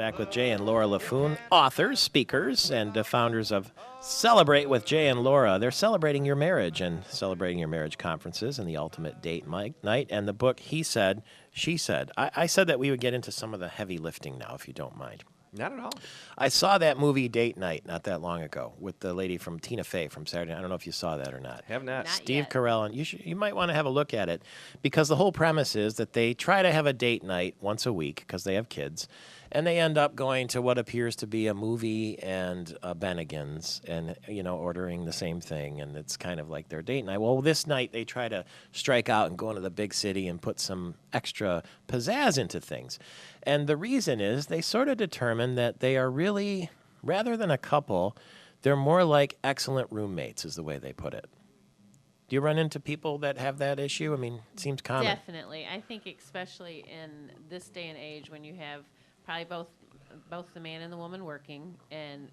back with Jay and Laura Laffoon, authors, speakers, and founders of Celebrate with Jay and Laura. They're celebrating your marriage and celebrating your marriage conferences and the ultimate date night. And the book, He Said, She Said. I said that we would get into some of the heavy lifting now, if you don't mind. Not at all. I saw that movie Date Night not that long ago with the lady from Tina Fey from Saturday. I don't know if you saw that or not. Have not. Steve yet. Carell, and you might want to have a look at it because the whole premise is that they try to have a date night once a week because they have kids, and they end up going to what appears to be a movie and Bennigan's and, ordering the same thing, and it's kind of like their date night. Well, this night they try to strike out and go into the big city and put some extra pizzazz into things. And the reason is they sort of determine that they are really, rather than a couple, they're more like excellent roommates is the way they put it. Do you run into people that have that issue? I mean, it seems common. Definitely. I think especially in this day and age when you have probably both the man and the woman working and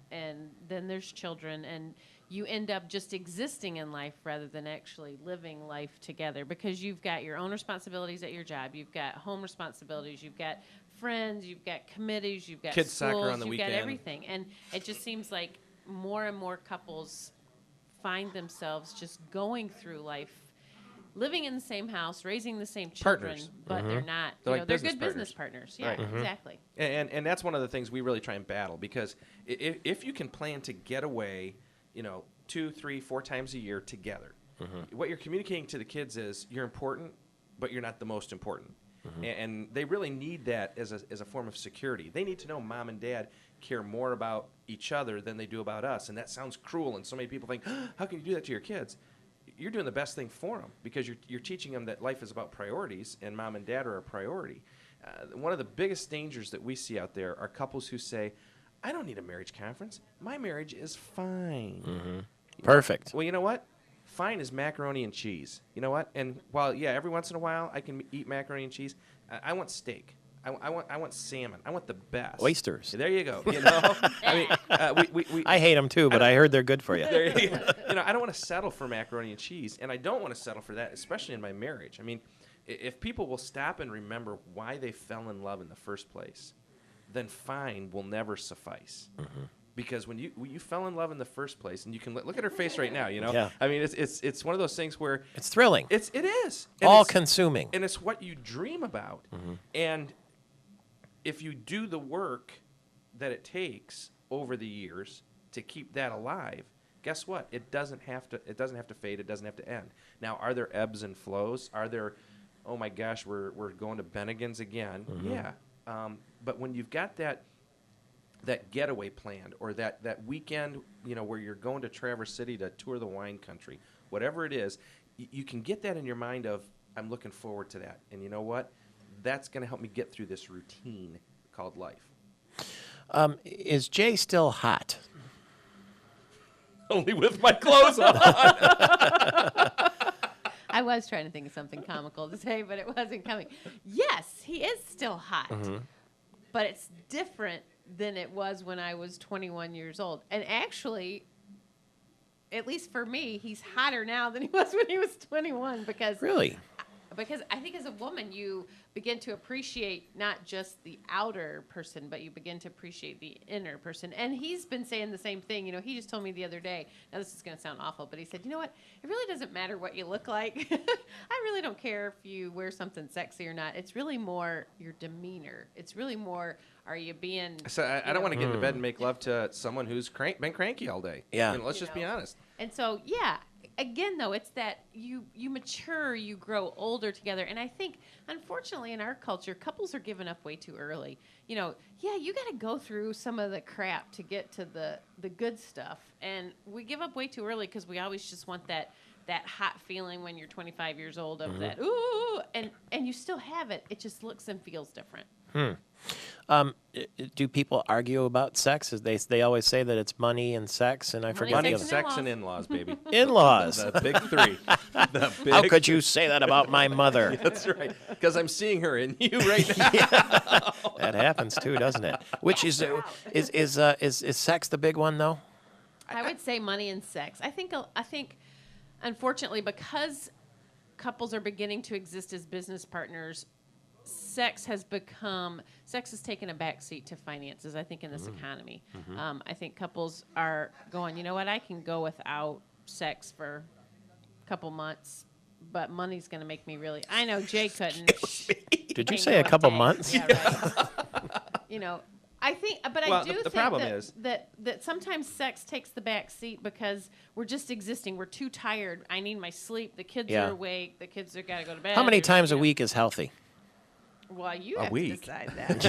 then there's children and you end up just existing in life rather than actually living life together because you've got your own responsibilities at your job, you've got home responsibilities, you've got friends, you've got committees, you've got kids schools, soccer on the you've weekend. got everything. And it just seems like more and more couples find themselves just going through life living in the same house, raising the same children, Partners. but they're not. They're like they're business good partners. business partners. Yeah, Right. exactly. And that's one of the things we really try and battle because if you can plan to get away, 2, 3, 4 times a year together, what you're communicating to the kids is you're important, but you're not the most important. And they really need that as a form of security. They need to know mom and dad care more about each other than they do about us. And that sounds cruel. And so many people think, how can you do that to your kids? You're doing the best thing for them because you're teaching them that life is about priorities and mom and dad are a priority. One of the biggest dangers that we see out there are couples who say, I don't need a marriage conference. My marriage is fine. Perfect. Well, you know what? Fine is macaroni and cheese. You know what? And while, every once in a while I can eat macaroni and cheese, I want steak. I want salmon. I want the best. Oysters. There you go. I mean, I hate them too, but I heard they're good for you. there you go. I don't want to settle for macaroni and cheese, and I don't want to settle for that, especially in my marriage. I mean, if people will stop and remember why they fell in love in the first place, then fine will never suffice. Because when you fell in love in the first place, and you can look at her face right now, Yeah. I mean, it's one of those things where It's thrilling. it is All consuming. and it's what you dream about. And if you do the work that it takes over the years to keep that alive, guess what? It doesn't have to fade. It doesn't have to end. Now, are there ebbs and flows? Are there, oh my gosh, we're going to Bennigan's again? Yeah. But when you've got that getaway planned or that weekend, where you're going to Traverse City to tour the wine country, whatever it is, you can get that in your mind of, I'm looking forward to that. And you know what? That's going to help me get through this routine called life. Is Jay still hot? Only with my clothes on. I was trying to think of something comical to say, but it wasn't coming. Yes, he is still hot, but it's different than it was when I was 21 years old. And actually, at least for me, he's hotter now than he was when he was 21 because Really? Because I think as a woman, you begin to appreciate not just the outer person, but you begin to appreciate the inner person. And he's been saying the same thing. He just told me the other day, now this is going to sound awful, but he said, you know what? It really doesn't matter what you look like. I really don't care if you wear something sexy or not. It's really more your demeanor. It's really more, are you being... So I don't want to get into bed and make love to someone who's been cranky all day. Yeah. Let's just be honest. And so, again, though, it's that you mature, you grow older together. And I think, unfortunately, in our culture, couples are giving up way too early. You got to go through some of the crap to get to the good stuff. And we give up way too early because we always just want that hot feeling when you're 25 years old of that, ooh, and you still have it. It just looks and feels different. Do people argue about sex? They always say that it's money and sex, and I forget Money, the other. sex, and in-laws, baby. In-laws. The big three. How could you say that about my mother? That's right. Because I'm seeing her in you right now. That happens too, doesn't it? Which is sex the big one though? I would say money and sex. I think, unfortunately, because couples are beginning to exist as business partners, sex has taken a backseat to finances, I think, in this economy. I think couples are going, you know what, I can go without sex for a couple months, but money's going to make me really. I know Jay couldn't. Did you say a couple Jay. months? Yeah, right. I think, but Well, I do the think problem that, is that sometimes sex takes the back seat because we're just existing. We're too tired. I need my sleep. The kids are awake. The kids are got to go to bed. How many There's, times a week is healthy? Well, you A have week? to decide that.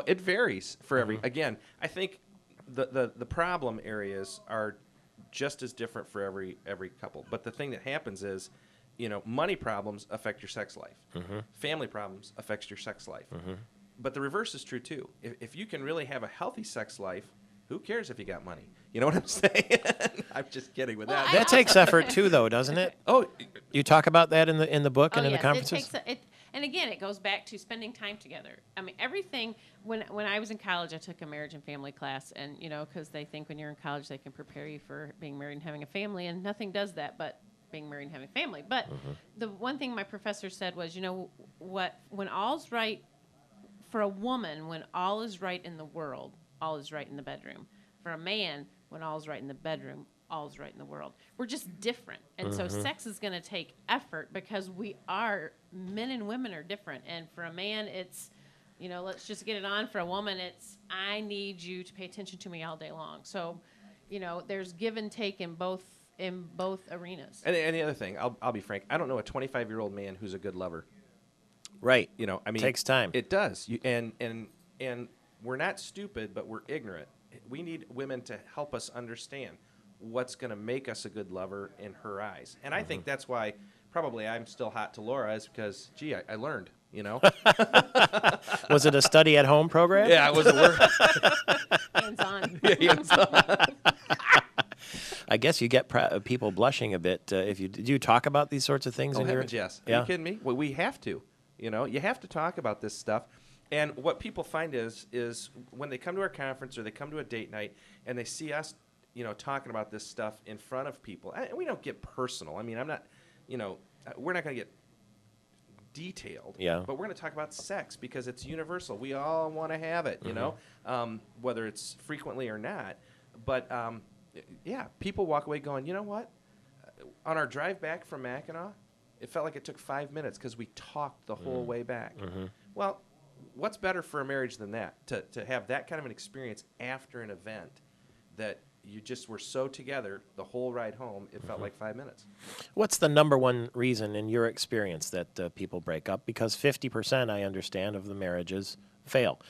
It varies for every. Again, I think the problem areas are just as different for every couple. But the thing that happens is, money problems affect your sex life. Family problems affects your sex life. But the reverse is true too. If you can really have a healthy sex life, who cares if you got money? You know what I'm saying? I'm just kidding with that. That takes effort too, though, doesn't it? Oh, You talk about that in the book and in the yes, conferences. And again, it goes back to spending time together. I mean, everything. When I was in college, I took a marriage and family class, and because they think when you're in college they can prepare you for being married and having a family, and nothing does that but being married and having a family. But the one thing my professor said was, when all's right for a woman, when all is right in the world, all is right in the bedroom. For a man, when all's right in the bedroom, all's right in the world. We're just different. And so sex is going to take effort because men and women are different. And for a man, it's, let's just get it on. For a woman, it's, I need you to pay attention to me all day long. So, there's give and take in both arenas. and the other thing, I'll be frank. I don't know a 25-year-old man who's a good lover. Right. Takes time. It does. And we're not stupid, but we're ignorant. We need women to help us understand what's going to make us a good lover in her eyes. And I think that's why probably I'm still hot to Laura, is because, gee, I learned, Was it a study at home program? Yeah, it was a work. Hands on. I guess you get people blushing a bit if do you talk about these sorts of things Oh, in your heavens, yes. Are Yeah. you kidding me? Well, we have to. You have to talk about this stuff. And what people find is when they come to our conference or they come to a date night and they see us, talking about this stuff in front of people, and we don't get personal. I mean, I'm not, we're not going to get detailed. Yeah. But we're going to talk about sex because it's universal. We all want to have it, whether it's frequently or not. But people walk away going, you know what? On our drive back from Mackinac, it felt like it took 5 minutes because we talked the whole way back. Well, what's better for a marriage than that? To have that kind of an experience after an event that you just were so together the whole ride home, it felt like 5 minutes. What's the number one reason in your experience that people break up? Because 50%, I understand, of the marriages fail.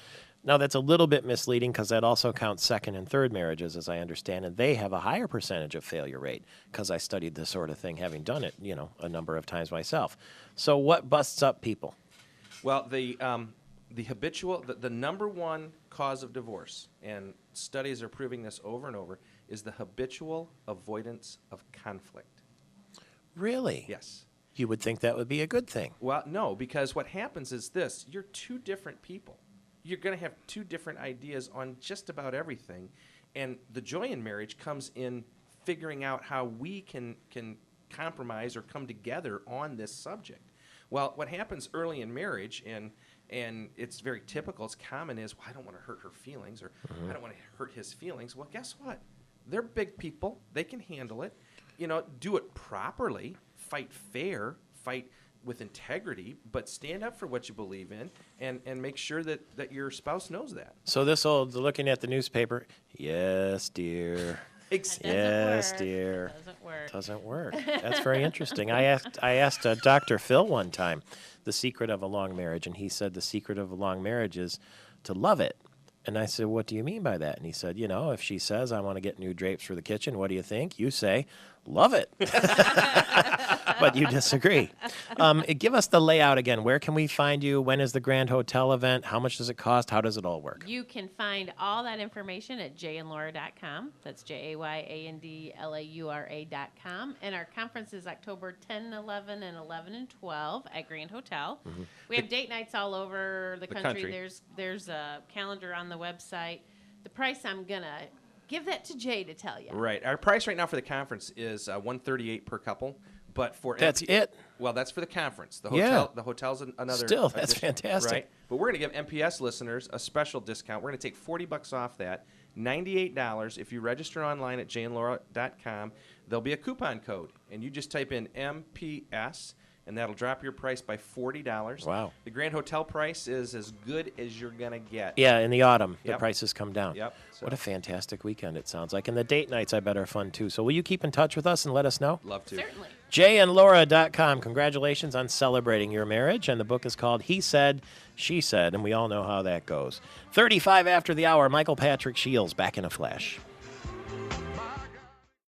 Now, that's a little bit misleading because that also counts second and third marriages, as I understand, and they have a higher percentage of failure rate because I studied this sort of thing, having done it, a number of times myself. So what busts up people? Well, the habitual, the number one cause of divorce, and studies are proving this over and over, is the habitual avoidance of conflict. Really? Yes. You would think that would be a good thing. Well, no, because what happens is this. You're two different people. You're going to have two different ideas on just about everything. And the joy in marriage comes in figuring out how we can compromise or come together on this subject. Well, what happens early in marriage, and it's very typical, it's common, is, well, I don't want to hurt her feelings, or I don't want to hurt his feelings. Well, guess what? They're big people. They can handle it. Do it properly. Fight fair. Fight with integrity, but stand up for what you believe in, and make sure that your spouse knows that. So this old looking at the newspaper, yes, dear. Yes, dear. Doesn't work. That's very interesting. I asked Dr. Phil one time the secret of a long marriage, and he said the secret of a long marriage is to love it. And I said, what do you mean by that? And he said, if she says, I want to get new drapes for the kitchen, what do you think? You say, love it. But you disagree. Give us the layout again. Where can we find you? When is the Grand Hotel event? How much does it cost? How does it all work? You can find all that information at jayandlaura.com. That's JAYANDLAURA.com. And our conference is October 10, 11, and 11 and 12 at Grand Hotel. We have date nights all over the country. There's a calendar on the website. The price, I'm going to give that to Jay to tell you. Right. Our price right now for the conference is $138 per couple. But for That's it? Well, that's for the conference. The Yeah. hotel's another. Still, that's addition, fantastic. right? But we're going to give MPS listeners a special discount. We're going to take $40 off that, $98 if you register online at jayandlaura.com. There'll be a coupon code, and you just type in MPS, and that'll drop your price by $40. Wow. The Grand Hotel price is as good as you're going to get. Yeah, in the autumn, the Yep. prices come down. Yep. So, What a fantastic weekend it sounds like. And the date nights, I bet, are fun, too. So will you keep in touch with us and let us know? love to. Certainly. jayandlaura.com. Congratulations on celebrating your marriage. And the book is called He Said, She Said, and we all know how that goes. 35 after the hour, Michael Patrick Shields back in a flash.